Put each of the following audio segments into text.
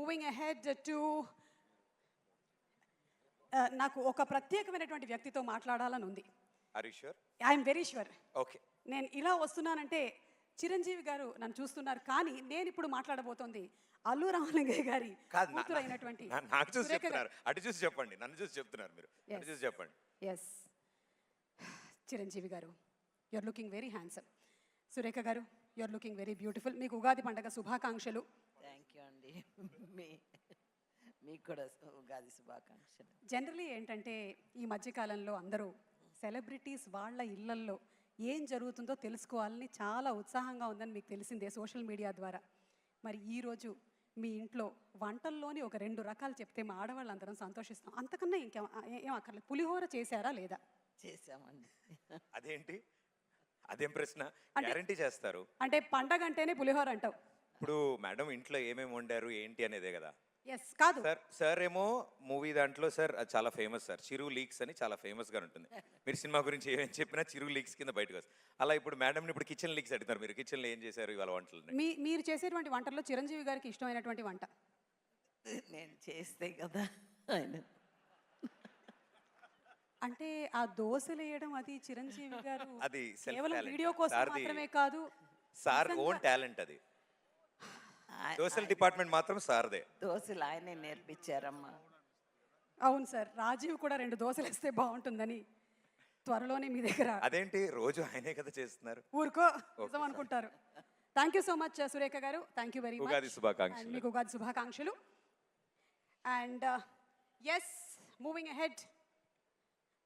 Moving ahead to నాకు ఒక ప్రత్యేకమైనటువంటి వ్యక్తితో మాట్లాడాలని ఉంది. I'm very sure. ఓకే, నేను ఇలా వస్తున్నానంటే చిరంజీవి గారు నన్ను చూస్తున్నారు, కానీ నేను ఇప్పుడు మాట్లాడబోతోంది అల్లు రామలింగయ్య గారి కూతురు అయినటువంటి నాకు చూసి చెప్తున్నారు. అటు చూసి చెప్పండి, నన్ను చూసి చెప్తున్నారు మీరు. అటు చూసి చెప్పండి. Yes, Chiranjeevi garu, you are looking very handsome. Surekha garu, you are looking very beautiful. మీకు ఉగాది పండుగ శుభాకాంక్షలు. థ్యాంక్ యూ అండి. మీకు కూడా ఉగాది శుభాకాంక్షలు. జనరలీ ఏంటంటే ఈ మధ్యకాలంలో అందరూ సెలబ్రిటీస్ వాళ్ళ ఇళ్లల్లో ఏం జరుగుతుందో తెలుసుకోవాలని చాలా ఉత్సాహంగా ఉందని మీకు తెలిసిందే సోషల్ మీడియా ద్వారా. మరి ఈరోజు మీ ఇంట్లో వంటల్లోని ఒక 2 రకాలు చెప్తే మా ఆడవాళ్ళందరం సంతోషిస్తాం. అంతకన్నా ఏం అక్కర్లేదు. పులిహోర చేశారా లేదా? చేశామండి. అదేంటి, అదేం ప్రశ్న? గ్యారంటీ చేస్తారు అంటే పండగ అంటేనే పులిహోర అంటావు. ఇప్పుడు మేడం ఇంట్లో ఏమేమి వండారు ఏంటి అనేదే కదా. ఎస్, కాదు సార్ ఏమో మూవీ దాంట్లో సార్ అది చాలా ఫేమస్ సార్, చిరు లీక్స్ అని చాలా ఫేమస్ గా ఉంటుంది. మీరు సినిమా గురించి ఏమేమి చెప్పినా చిరు లీక్స్ కింద బయటకు వస్తుంది. అలా ఇప్పుడు మేడం ఇప్పుడు కిచెన్ లీక్స్ అడుగుతారు. మీరు కిచెన్ లో ఏం చేశారు ఇవాళ వంటలు? మీరు చేసేటువంటి వంటల్లో చిరంజీవి గారికి ఇష్టమైనటువంటి వంట నేను చేస్తే కదా ఆయన. అంటే ఆ దోశలు వేయడం అది చిరంజీవి గారు అది కేవలం వీడియో కోసం మాత్రమే కాదు, సార్ ఓన్ టాలెంట్ అది. దోశల డిపార్ట్మెంట్ మాత్రం సార్దే. దోశలు ఆయనే నేర్పించారమ్మా. అవును సార్, రాజీవ్ కూడా 2 దోశలు వేస్తే బాగుంటుందని త్వరలోనే మీ దగ్గర. అదేంటి రోజు ఆయనే కదా చేస్తున్నారు? ఊరుకో, నిజం అనుకుంటారు. Thank you so much Surekha garu, thank you very much. Ugadi శుభాకాంక్షలు. మీకు ఉగాది శుభాకాంక్షలు. And yes, moving ahead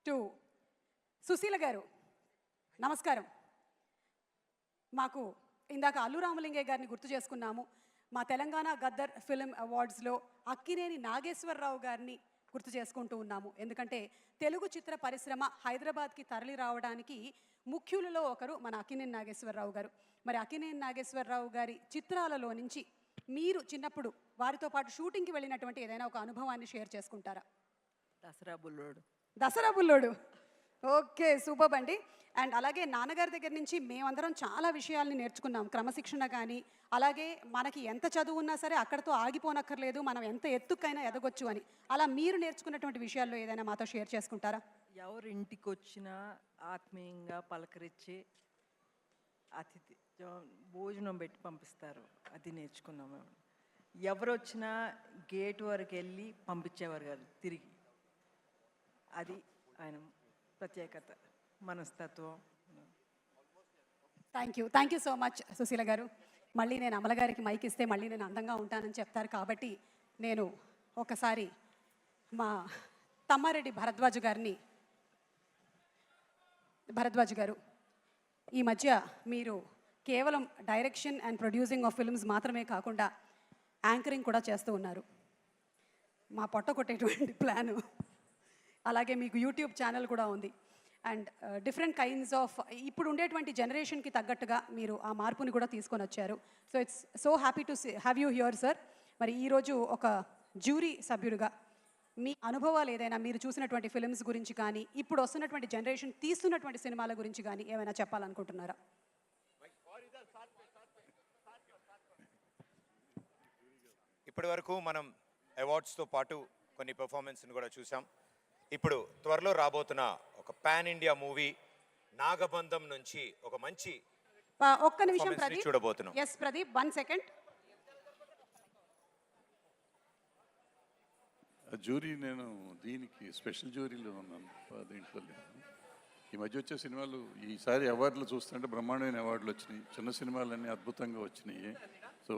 to Sushila garu, నమస్కారం. మాకు ఇందాక అల్లు రామలింగయ్య గారిని గుర్తు చేసుకున్నాము. మా తెలంగాణ గద్దర్ ఫిల్మ్ అవార్డ్స్లో అక్కినేని నాగేశ్వరరావు గారిని గుర్తు చేసుకుంటూ ఉన్నాము. ఎందుకంటే తెలుగు చిత్ర పరిశ్రమ హైదరాబాద్కి తరలి రావడానికి ముఖ్యులలో ఒకరు మన అక్కినేని నాగేశ్వరరావు గారు. మరి అక్కినేని నాగేశ్వరరావు గారి చిత్రాలలో నుంచి మీరు చిన్నప్పుడు వారితో పాటు షూటింగ్కి వెళ్ళినటువంటి ఏదైనా ఒక అనుభవాన్ని షేర్ చేసుకుంటారా? దసరా బుల్లోడు. ఓకే, సూపర్ అండి. అండ్ అలాగే నాన్నగారి దగ్గర నుంచి మేమందరం చాలా విషయాల్ని నేర్చుకున్నాం. క్రమశిక్షణ కానీ, అలాగే మనకి ఎంత చదువు ఉన్నా సరే అక్కడితో ఆగిపోనక్కర్లేదు, మనం ఎంత ఎత్తుకైనా ఎదగొచ్చు అని. అలా మీరు నేర్చుకున్నటువంటి విషయాల్లో ఏదైనా మాతో షేర్ చేసుకుంటారా? ఎవరు ఇంటికి వచ్చినా ఆత్మీయంగా పలకరించి అతిథి భోజనం పెట్టి పంపిస్తారు, అది నేర్చుకున్నాము. ఎవరు వచ్చినా గేట్ వరకు వెళ్ళి పంపించేవారు కాదు తిరిగి. అది ఆయన ప్రత్యేకత, మనస్తత్వం. Thank you so much Sushila garu. మళ్ళీ నేను అమల గారికి మైక్ ఇస్తే మళ్ళీ నేను అందంగా ఉంటానని చెప్తారు కాబట్టి నేను ఒకసారి మా తమ్మారెడ్డి భరద్వాజ్ గారు, ఈ మధ్య మీరు కేవలం direction and producing of films మాత్రమే కాకుండా యాంకరింగ్ కూడా చేస్తూ ఉన్నారు. మా పొట్ట కొట్టేటువంటి ప్లాను. అలాగే మీకు యూట్యూబ్ ఛానల్ కూడా ఉంది. అండ్ డిఫరెంట్ కైండ్స్ ఆఫ్ ఇప్పుడు ఉండేటువంటి జనరేషన్కి తగ్గట్టుగా మీరు ఆ మార్పుని కూడా తీసుకొని వచ్చారు. So it's so happy to have you here sir. మరి ఈరోజు ఒక జ్యూరీ సభ్యుడిగా మీ అనుభవాలు ఏదైనా, మీరు చూసినటువంటి ఫిల్మ్స్ గురించి కానీ, ఇప్పుడు వస్తున్నటువంటి జనరేషన్ తీస్తున్నటువంటి సినిమాల గురించి కానీ ఏమైనా చెప్పాలనుకుంటున్నారా? ఇప్పటి వరకు మనం అవార్డ్స్తో పాటు కొన్ని పెర్ఫార్మెన్స్ని కూడా చూసాం. ఇప్పుడు త్వరలో రాబోతున్న ఒక పాన్ ఇండియా మూవీ నాగబంధం నుంచి ఒక మంచి ఒక్క నిమిషం ప్రదీప్ చూడబోతున్నాం. Yes Pradeep, 1 second. జ్యూరీ, నేను దీనికి స్పెషల్ జ్యూరీలో ఉన్నాను. దీంట్లో ఈ మధ్య వచ్చే సినిమాలు ఈసారి అవార్డులు చూస్తుంటే బ్రహ్మాండమైన అవార్డులు వచ్చినాయి. చిన్న సినిమాలన్నీ అద్భుతంగా వచ్చినాయి. So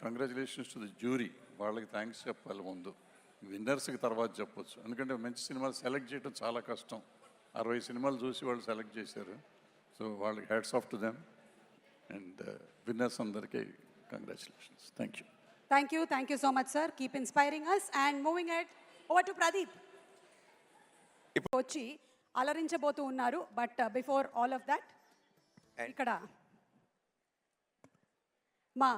congratulations to the jury. వాళ్ళకి థ్యాంక్స్ చెప్పాలి ముందు, విన్నర్స్కి తర్వాత చెప్పొచ్చు. ఎందుకంటే మంచి సినిమాలు సెలెక్ట్ చేయడం చాలా కష్టం. 60 సినిమాలు చూసి వాళ్ళు సెలెక్ట్ చేశారు. సో వాళ్ళకి hats off to them. And winners అందరికీ congratulations. Thank you so much sir. Keep inspiring us. And moving head over to Pradeep. ఇప్పుడు వచ్చి అలరించబోతూ ఉన్నారు. But before all of that, ఇక్కడ మా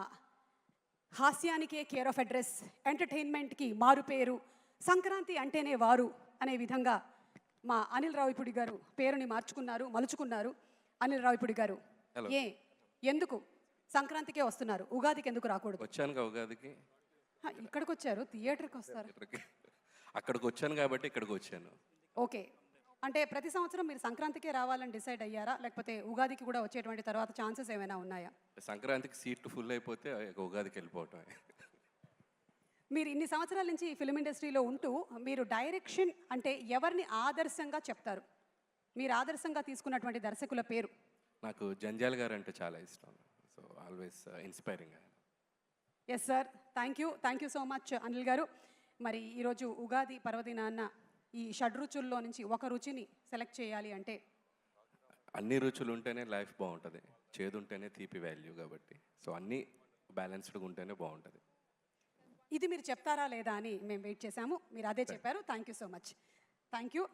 హాస్యానికే కేర్ ఆఫ్ అడ్రస్, ఎంటర్టైన్మెంట్కి మారు పేరు, సంక్రాంతి అంటేనే వారు అనే విధంగా మా అనిల్ రావిపూడి గారు పేరుని మలుచుకున్నారు. అనిల్ రావిపూడి గారు, ఎందుకు సంక్రాంతికే వస్తున్నారు, ఉగాదికి ఎందుకు రాకూడదు? వచ్చానుగా ఉగాదికి. ఇక్కడికి వచ్చారు, థియేటర్కి వస్తారు. అక్కడికి వచ్చాను కాబట్టి ఇక్కడికి వచ్చాను. ఓకే, అంటే ప్రతి సంవత్సరం మీరు సంక్రాంతికే రావాలని డిసైడ్ అయ్యారా, లేకపోతే ఉగాదికి కూడా వచ్చేటువంటి తర్వాత ఛాన్సెస్ ఏమైనా ఉన్నాయా? సంక్రాంతికి సీట్లు ఫుల్ అయిపోతే ఇక ఉగాదికి వెళ్ళిపోవటమే. మీరు ఇన్ని సంవత్సరాల నుంచి ఈ ఫిలిం ఇండస్ట్రీలో ఉంటూ మీరు డైరెక్షన్ అంటే ఎవరిని ఆదర్శంగా చెప్తారు? మీరు ఆదర్శంగా తీసుకున్నటువంటి దర్శకుల పేరు? నాకు జంజాల్ గారు అంటే చాలా ఇష్టం. So always inspiring. Yes sir, thank you so much Anil garu. మరి ఈరోజు ఉగాది పర్వదినాన్న ఈ షడ్రుచుల్లో నుంచి ఒక రుచిని సెలెక్ట్ చేయాలి అంటే? అన్ని రుచులు ఉంటేనే లైఫ్ బాగుంటుంది, చేదు ఉంటేనే తీపి వాల్యూ కాబట్టి. సో అన్నీ బ్యాలెన్స్డ్గా ఉంటేనే బాగుంటుంది. ఇది మీరు చెప్తారా లేదా అని మేము వెయిట్ చేశాము, మీరు అదే చెప్పారు. Thank you so much. Thank you.